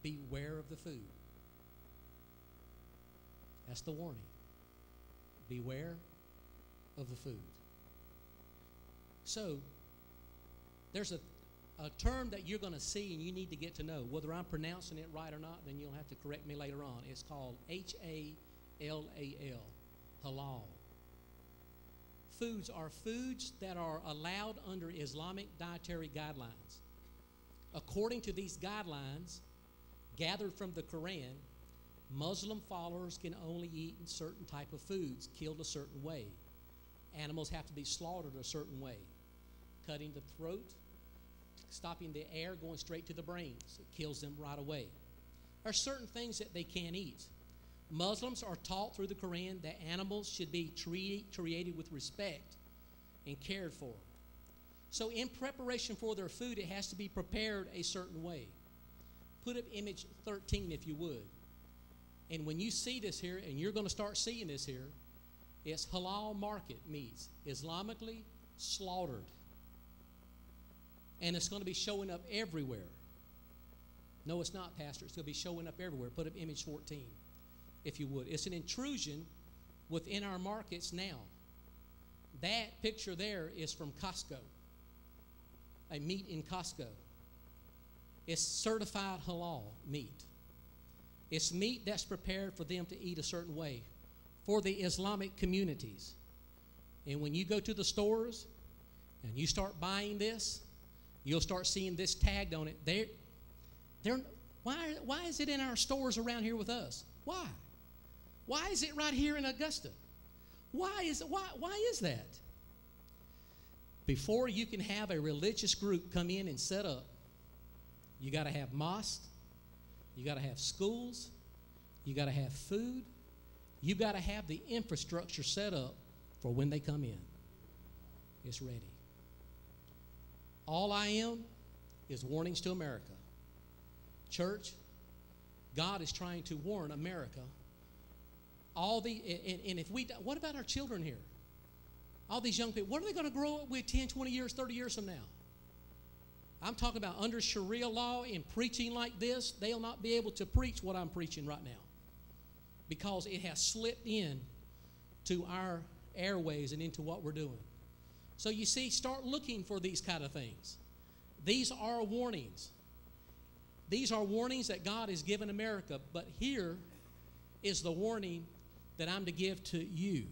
beware of the food. That's the warning. Beware of the food. So, there's a term that you're going to see and you need to get to know. Whether I'm pronouncing it right or not, then you'll have to correct me later on. It's called Halal. Halal. Foods are foods that are allowed under Islamic dietary guidelines. According to these guidelines, gathered from the Quran, Muslim followers can only eat certain type of foods, killed a certain way. Animals have to be slaughtered a certain way, cutting the throat, stopping the air, going straight to the brains. It kills them right away. There are certain things that they can't eat. Muslims are taught through the Quran that animals should be treated with respect and cared for. So in preparation for their food, it has to be prepared a certain way. Put up image 13 if you would. And when you see this here, and you're going to start seeing this here, it's halal market meats, Islamically slaughtered. And it's going to be showing up everywhere. No, it's not, Pastor. It's going to be showing up everywhere. Put up image 14, if you would. It's an intrusion within our markets now. That picture there is from Costco, a meat in Costco. It's certified halal meat. It's meat that's prepared for them to eat a certain way for the Islamic communities. And when you go to the stores and you start buying this, you'll start seeing this tagged on it. Why is it in our stores around here with us? Why? Why is it right here in Augusta? Why is that? Before you can have a religious group come in and set up, you got to have mosques, you got to have schools, you got to have food, you got to have the infrastructure set up for when they come in. It's ready. All I am is warnings to America. Church, God is trying to warn America. What about our children here? All these young people, what are they going to grow up with 10, 20 years, 30 years from now? I'm talking about under Sharia law and preaching like this, they'll not be able to preach what I'm preaching right now because it has slipped in to our airways and into what we're doing. So you see, start looking for these kind of things. These are warnings. These are warnings that God has given America, but here is the warning that I'm to give to you.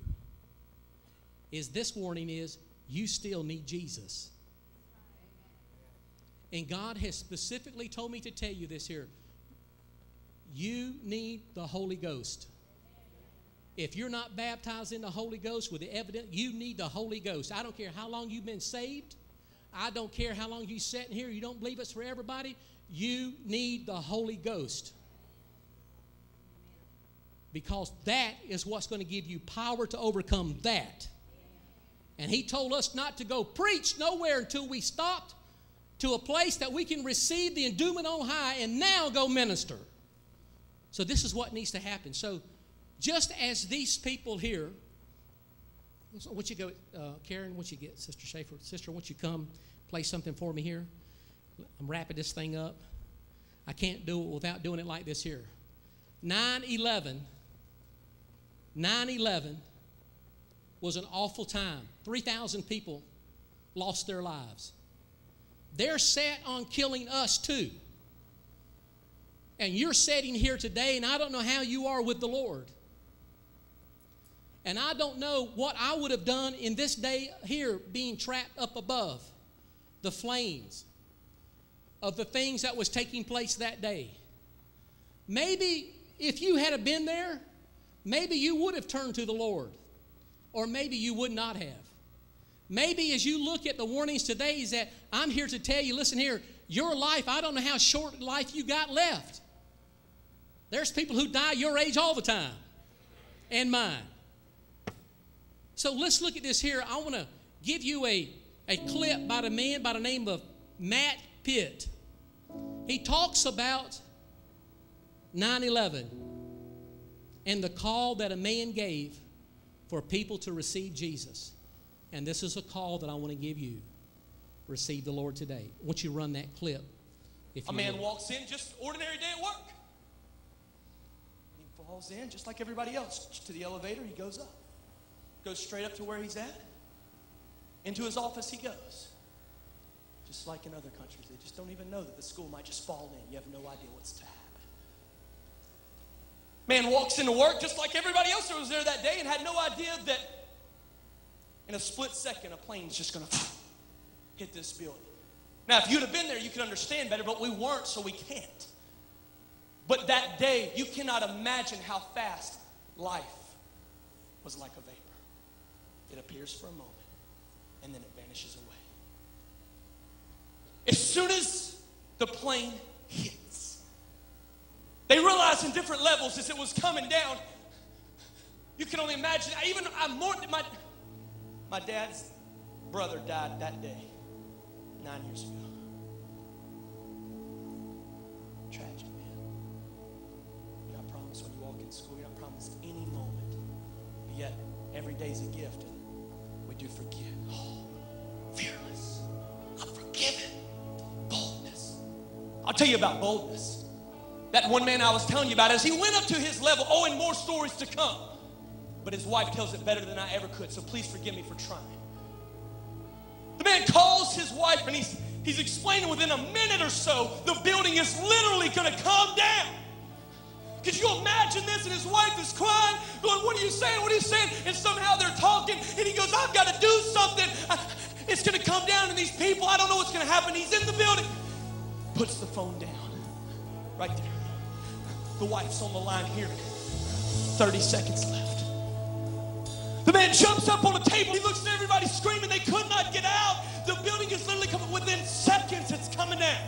This warning is you still need Jesus. And God has specifically told me to tell you this here. You need the Holy Ghost. If you're not baptized in the Holy Ghost with the evidence, you need the Holy Ghost. I don't care how long you've been saved. I don't care how long you sat in here. You don't believe it's for everybody. You need the Holy Ghost. Because that is what's going to give you power to overcome that. And He told us not to go preach nowhere until we stopped to a place that we can receive the endowment on high and now go minister. So this is what needs to happen. So just as these people here, once you go, Karen, once you get Sister Shaffer, Sister, once you come play something for me here. I'm wrapping this thing up. I can't do it without doing it like this here. 9/11 was an awful time. 3,000 people lost their lives. They're set on killing us too. And you're sitting here today, and I don't know how you are with the Lord. And I don't know what I would have done in this day here being trapped up above the flames of the things that was taking place that day. Maybe if you had been there, maybe you would have turned to the Lord. Or maybe you would not have. Maybe as you look at the warnings today is that I'm here to tell you, listen here, your life, I don't know how short life you got left. There's people who die your age all the time. And mine. So let's look at this here. I want to give you a clip by the man by the name of Pitt. He talks about 9/11 and the call that a man gave for people to receive Jesus. And this is a call that I want to give you. Receive the Lord today. Once you run that clip, A man walks in, just ordinary day at work. He falls in just like everybody else to the elevator. He goes up. Goes straight up to where he's at. Into his office he goes. Just like in other countries, they just don't even know that the school might just fall in. You have no idea what's to happen. Man walks into work just like everybody else that was there that day and had no idea that in a split second a plane's just going to hit this building. Now, if you'd have been there, you could understand better, but we weren't, so we can't. But that day, you cannot imagine how fast life was like a vapor. It appears for a moment, and then it vanishes away. As soon as the plane hits, they realized in different levels as it was coming down, you can only imagine. My dad's brother died that day, 9 years ago. Tragic, man. You're not promised when you walk in school. You're not promised any moment. But yet, every day's a gift, and we do forget. Oh, fearless, unforgiven, boldness. I'll tell you about boldness. That one man I was telling you about, as he went up to his level, and more stories to come. But his wife tells it better than I ever could, so please forgive me for trying. The man calls his wife, and he's explaining within a minute or so, the building is literally going to come down. Could you imagine this? And his wife is crying, going, what are you saying? What are you saying? And somehow they're talking, and he goes, I've got to do something. It's going to come down to these people. I don't know what's going to happen. He's in the building. Puts the phone down. Right there. The wife's on the line hearing. 30 seconds left. The man jumps up on a table. He looks at everybody screaming. They could not get out. The building is literally coming. Within seconds, it's coming down.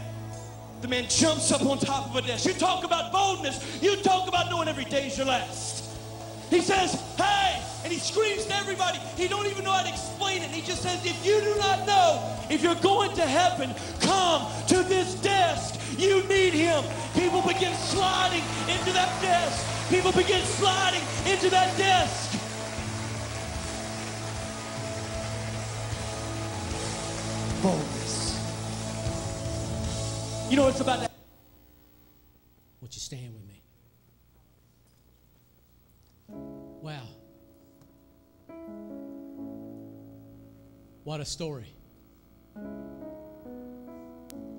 The man jumps up on top of a desk. You talk about boldness. You talk about knowing every day's your last. He says, hey, and he screams to everybody. He don't even know how to explain it. He just says, if you do not know if you're going to heaven, come to this desk. You need him. People begin sliding into that desk. People begin sliding into that desk. Boldness. You know it's about that. Won't you stand with me? Wow. What a story.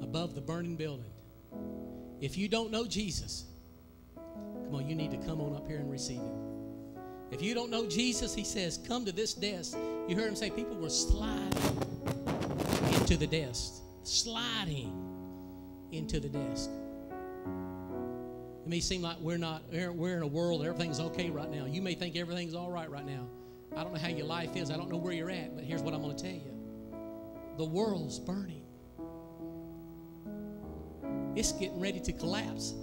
Above the burning building. If you don't know Jesus, come on, you need to come on up here and receive him. If you don't know Jesus, he says, come to this desk. You heard him say people were sliding into the desk. Sliding into the desk. It may seem like we're in a world that everything's okay right now. You may think everything's all right now. I don't know how your life is. I don't know where you're at, but here's what I'm going to tell you. The world's burning. It's getting ready to collapse.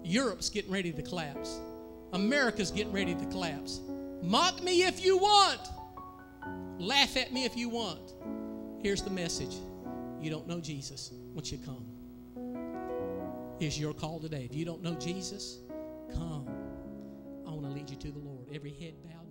Europe's getting ready to collapse. America's getting ready to collapse. Mock me if you want. Laugh at me if you want. Here's the message. You don't know Jesus. Won't you come? Here's your call today. If you don't know Jesus, come. I want to lead you to the Lord. Every head bowed.